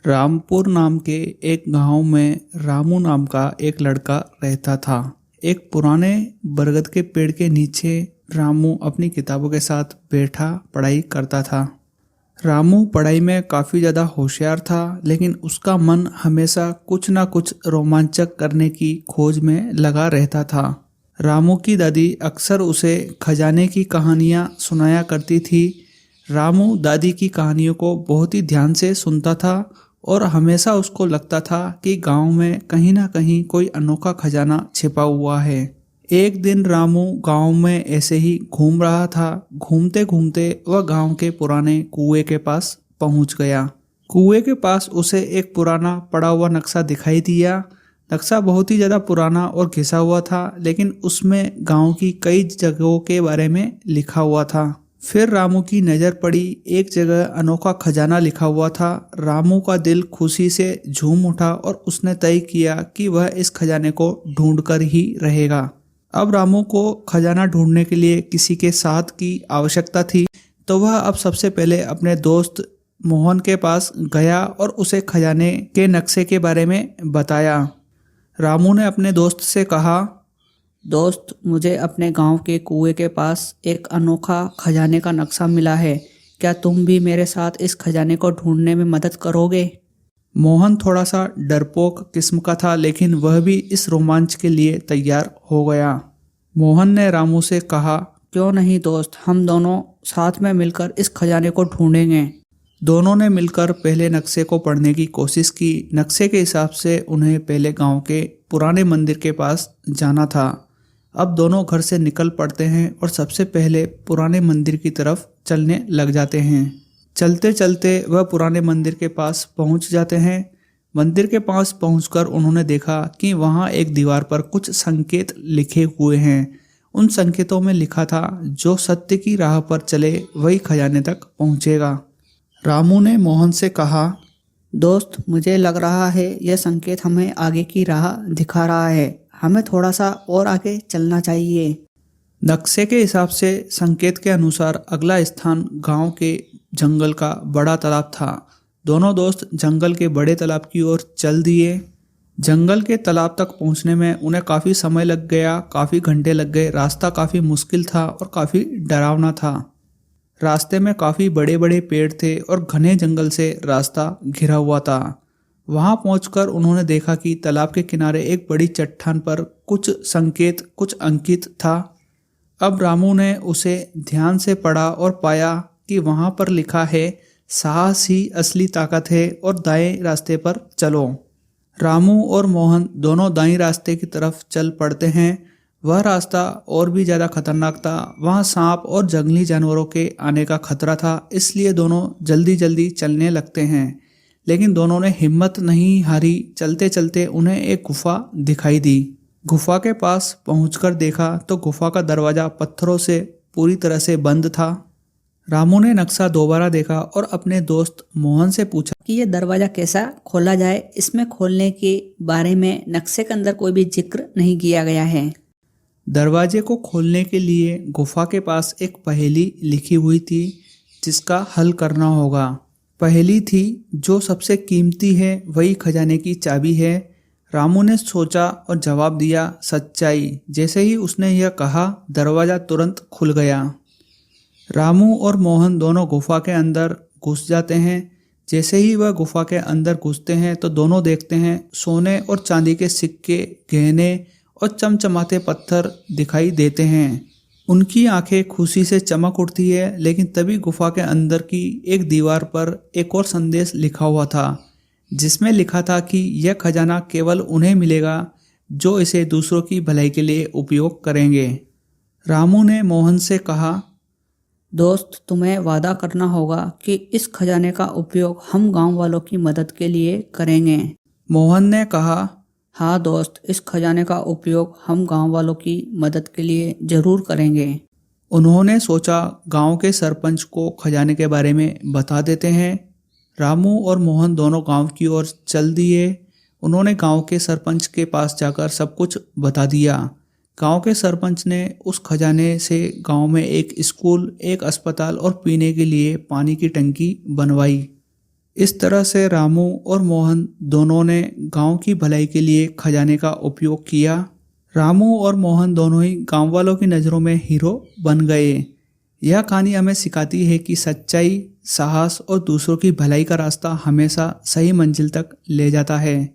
रामपुर नाम के एक गांव में रामू नाम का एक लड़का रहता था। एक पुराने बरगद के पेड़ के नीचे रामू अपनी किताबों के साथ बैठा पढ़ाई करता था। रामू पढ़ाई में काफ़ी ज़्यादा होशियार था, लेकिन उसका मन हमेशा कुछ ना कुछ रोमांचक करने की खोज में लगा रहता था। रामू की दादी अक्सर उसे खजाने की कहानियाँ सुनाया करती थी। रामू दादी की कहानियों को बहुत ही ध्यान से सुनता था और हमेशा उसको लगता था कि गांव में कहीं ना कहीं कोई अनोखा खजाना छिपा हुआ है। एक दिन रामू गांव में ऐसे ही घूम रहा था। घूमते घूमते वह गांव के पुराने कुएं के पास पहुंच गया। कुएं के पास उसे एक पुराना पड़ा हुआ नक्शा दिखाई दिया। नक्शा बहुत ही ज़्यादा पुराना और घिसा हुआ था, लेकिन उसमें गांव की कई जगहों के बारे में लिखा हुआ था। फिर रामू की नज़र पड़ी, एक जगह अनोखा खजाना लिखा हुआ था। रामू का दिल खुशी से झूम उठा और उसने तय किया कि वह इस खजाने को ढूंढकर ही रहेगा। अब रामू को खजाना ढूंढने के लिए किसी के साथ की आवश्यकता थी, तो वह अब सबसे पहले अपने दोस्त मोहन के पास गया और उसे खजाने के नक्शे के बारे में बताया। रामू ने अपने दोस्त से कहा, दोस्त, मुझे अपने गांव के कुएं के पास एक अनोखा खजाने का नक्शा मिला है। क्या तुम भी मेरे साथ इस खजाने को ढूंढने में मदद करोगे? मोहन थोड़ा सा डरपोक किस्म का था, लेकिन वह भी इस रोमांच के लिए तैयार हो गया। मोहन ने रामू से कहा, क्यों नहीं दोस्त, हम दोनों साथ में मिलकर इस खजाने को ढूंढेंगे। दोनों ने मिलकर पहले नक्शे को पढ़ने की कोशिश की। नक्शे के हिसाब से उन्हें पहले गांव के पुराने मंदिर के पास जाना था। अब दोनों घर से निकल पड़ते हैं और सबसे पहले पुराने मंदिर की तरफ चलने लग जाते हैं। चलते चलते वह पुराने मंदिर के पास पहुंच जाते हैं। मंदिर के पास पहुंचकर उन्होंने देखा कि वहां एक दीवार पर कुछ संकेत लिखे हुए हैं। उन संकेतों में लिखा था, जो सत्य की राह पर चले वही खजाने तक पहुंचेगा। रामू ने मोहन से कहा, दोस्त, मुझे लग रहा है यह संकेत हमें आगे की राह दिखा रहा है। हमें थोड़ा सा और आगे चलना चाहिए। नक्शे के हिसाब से संकेत के अनुसार अगला स्थान गांव के जंगल का बड़ा तालाब था। दोनों दोस्त जंगल के बड़े तालाब की ओर चल दिए। जंगल के तालाब तक पहुंचने में उन्हें काफ़ी समय लग गया, काफ़ी घंटे लग गए। रास्ता काफ़ी मुश्किल था और काफ़ी डरावना था। रास्ते में काफ़ी बड़े बड़े पेड़ थे और घने जंगल से रास्ता घिरा हुआ था। वहां पहुंचकर उन्होंने देखा कि तालाब के किनारे एक बड़ी चट्टान पर कुछ संकेत, कुछ अंकित था। अब रामू ने उसे ध्यान से पढ़ा और पाया कि वहां पर लिखा है, साहस ही असली ताकत है और दाएं रास्ते पर चलो। रामू और मोहन दोनों दाएं रास्ते की तरफ चल पड़ते हैं। वह रास्ता और भी ज़्यादा खतरनाक था। वहाँ सांप और जंगली जानवरों के आने का खतरा था, इसलिए दोनों जल्दी जल्दी चलने लगते हैं। लेकिन दोनों ने हिम्मत नहीं हारी। चलते चलते उन्हें एक गुफा दिखाई दी। गुफा के पास पहुंचकर देखा तो गुफा का दरवाज़ा पत्थरों से पूरी तरह से बंद था। रामू ने नक्शा दोबारा देखा और अपने दोस्त मोहन से पूछा कि यह दरवाज़ा कैसा खोला जाए। इसमें खोलने के बारे में नक्शे के अंदर कोई भी जिक्र नहीं किया गया है। दरवाजे को खोलने के लिए गुफा के पास एक पहेली लिखी हुई थी, जिसका हल करना होगा। पहेली थी, जो सबसे कीमती है वही खजाने की चाबी है। रामू ने सोचा और जवाब दिया, सच्चाई। जैसे ही उसने यह कहा, दरवाज़ा तुरंत खुल गया। रामू और मोहन दोनों गुफा के अंदर घुस जाते हैं। जैसे ही वह गुफा के अंदर घुसते हैं तो दोनों देखते हैं सोने और चांदी के सिक्के, गहने और चमचमाते पत्थर दिखाई देते हैं। उनकी आंखें खुशी से चमक उठती है, लेकिन तभी गुफा के अंदर की एक दीवार पर एक और संदेश लिखा हुआ था, जिसमें लिखा था कि यह खजाना केवल उन्हें मिलेगा जो इसे दूसरों की भलाई के लिए उपयोग करेंगे। रामू ने मोहन से कहा, दोस्त, तुम्हें वादा करना होगा कि इस खजाने का उपयोग हम गांव वालों की मदद के लिए करेंगे। मोहन ने कहा, हाँ दोस्त, इस खजाने का उपयोग हम गांव वालों की मदद के लिए जरूर करेंगे। उन्होंने सोचा गांव के सरपंच को खजाने के बारे में बता देते हैं। रामू और मोहन दोनों गांव की ओर चल दिए। उन्होंने गांव के सरपंच के पास जाकर सब कुछ बता दिया। गांव के सरपंच ने उस खजाने से गांव में एक स्कूल, एक अस्पताल और पीने के लिए पानी की टंकी बनवाई। इस तरह से रामू और मोहन दोनों ने गांव की भलाई के लिए खजाने का उपयोग किया। रामू और मोहन दोनों ही गांव वालों की नज़रों में हीरो बन गए। यह कहानी हमें सिखाती है कि सच्चाई, साहस और दूसरों की भलाई का रास्ता हमेशा सही मंजिल तक ले जाता है।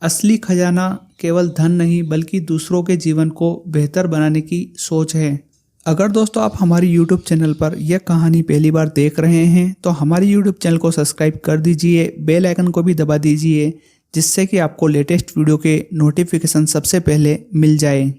असली खजाना केवल धन नहीं बल्कि दूसरों के जीवन को बेहतर बनाने की सोच है। अगर दोस्तों आप हमारी YouTube चैनल पर यह कहानी पहली बार देख रहे हैं तो हमारी YouTube चैनल को सब्सक्राइब कर दीजिए, बेल आइकन को भी दबा दीजिए, जिससे कि आपको लेटेस्ट वीडियो के नोटिफिकेशन सबसे पहले मिल जाए।